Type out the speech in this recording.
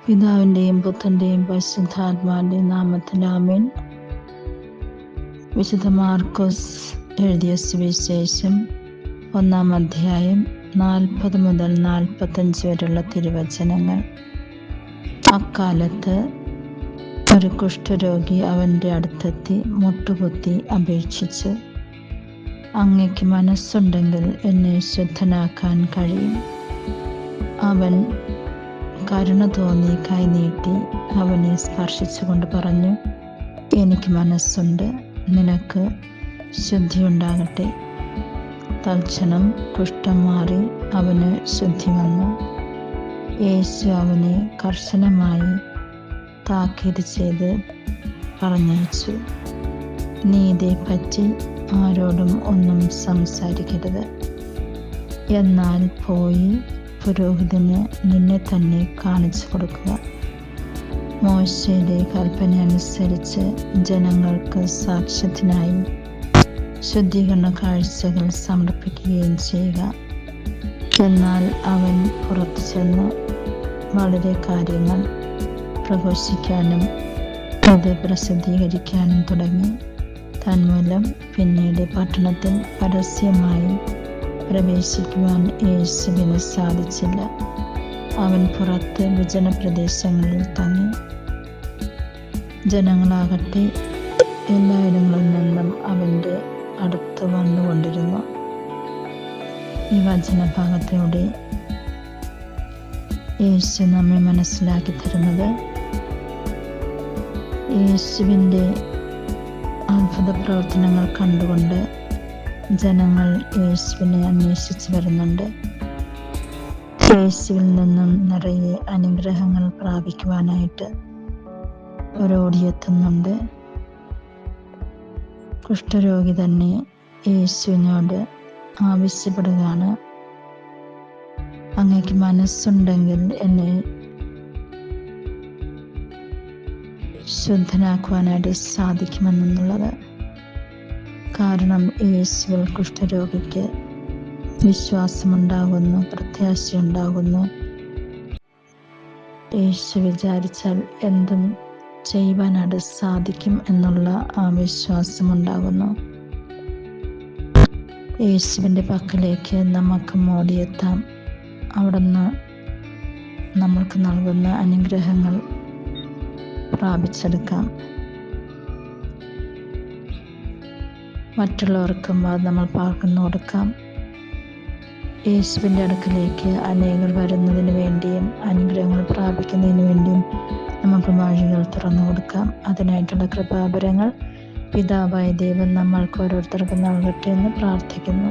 പിതാവിൻ്റെയും പുത്രൻ്റെയും പരിശുദ്ധാത്മാവിൻ്റെയും നാമത്തിൽ ആമേൻ. വിശുദ്ധ മാർക്കോസ് എഴുതിയ സുവിശേഷം 1-ാം അധ്യായം 40 മുതൽ 45 വരെയുള്ള തിരുവചനങ്ങൾ. അക്കാലത്ത് ഒരു കുഷ്ഠരോഗി അവൻ്റെ അടുത്തെത്തി മുട്ടുകുത്തി അപേക്ഷിച്ചു, അങ്ങയ്ക്ക് മനസ്സുണ്ടെങ്കിൽ എന്നെ ശുദ്ധനാക്കാൻ കഴിയും. അവൻ കരുണ തോന്നി കൈനീട്ടി അവനെ സ്പർശിച്ചുകൊണ്ട് പറഞ്ഞു, എനിക്ക് മനസ്സുണ്ട്, നിനക്ക് ശുദ്ധിയുണ്ടാകട്ടെ. തൽക്ഷണം കുഷ്ഠം മാറി അവന് ശുദ്ധി വന്നു. യേശു അവനെ കർശനമായി താക്കീത് ചെയ്ത് പറഞ്ഞയച്ചു, നീ ഇതേപ്പറ്റി ആരോടും ഒന്നും സംസാരിക്കരുത്. എന്നാൽ പോയി പുരോഹിതന് നിന്നെ തന്നെ കാണിച്ചു കൊടുക്കുക. മോശയുടെ കൽപ്പന അനുസരിച്ച് ജനങ്ങൾക്ക് സാക്ഷ്യത്തിനായി ശുദ്ധീകരണ കാഴ്ചകൾ സമർപ്പിക്കുകയും ചെയ്യുക. എന്നാൽ അവൻ പുറത്തു ചെന്ന് വളരെ കാര്യങ്ങൾ പ്രഘോഷിക്കാനും അത് പ്രസിദ്ധീകരിക്കാനും തുടങ്ങി. തന്മൂലം പിന്നീട് പട്ടണത്തിൽ പരസ്യമായി പ്രവേശിക്കുവാൻ യേശുവിന് സാധിച്ചില്ല. അവൻ പുറത്ത് വിജനപ്രദേശങ്ങളിൽ തങ്ങി. ജനങ്ങളാകട്ടെ എല്ലായിടങ്ങളിൽ നിന്നും അവൻ്റെ അടുത്ത് വന്നുകൊണ്ടിരുന്നു. ഈ വചനഭാഗത്തിലൂടെ യേശു നമ്മെ മനസ്സിലാക്കി തരുന്നത്, യേശുവിൻ്റെ അത്ഭുത പ്രവർത്തനങ്ങൾ കണ്ടുകൊണ്ട് ജനങ്ങൾ യേശുവിനെ അന്വേഷിച്ച് വരുന്നുണ്ട്. യേശുവിൽ നിന്നും നിറയെ അനുഗ്രഹങ്ങൾ പ്രാപിക്കുവാനായിട്ട് ഓടിയെത്തുന്നുണ്ട്. കുഷ്ഠരോഗി തന്നെ യേശുവിനോട് ആവശ്യപ്പെടുകയാണ്, അങ്ങയ്ക്ക് മനസ്സുണ്ടെങ്കിൽ എന്നെ ശുദ്ധനാക്കുവാനായിട്ട് സാധിക്കുമെന്നുള്ളത്. കാരണം യേശുവിൽ കുഷ്ഠരോഗിക്ക് വിശ്വാസമുണ്ടാകുന്നു, പ്രത്യാശയുണ്ടാകുന്നു. യേശു വിചാരിച്ചാൽ എന്തും ചെയ്യുവാനായിട്ട് സാധിക്കും എന്നുള്ള ആ വിശ്വാസമുണ്ടാകുന്നു. യേശുവിൻ്റെ പക്കലേക്ക് നമുക്ക് ഓടിയെത്താം. അവിടുന്ന് നമ്മൾക്ക് നൽകുന്ന അനുഗ്രഹങ്ങൾ പ്രാപിച്ചെടുക്കാം. മറ്റുള്ളവർക്കും അത് നമ്മൾ പകർന്നു കൊടുക്കാം. യേശുവിൻ്റെ അടുക്കലേക്ക് അനേകർ വരുന്നതിന് വേണ്ടിയും അനുഗ്രഹങ്ങൾ പ്രാപിക്കുന്നതിന് വേണ്ടിയും നമുക്ക് വഴികൾ തുറന്നു കൊടുക്കാം. അതിനായിട്ടുള്ള കൃപാവരങ്ങൾ പിതാവായ ദൈവം നമ്മൾക്ക് ഓരോരുത്തർക്കും നൽകട്ടെ എന്ന് പ്രാർത്ഥിക്കുന്നു.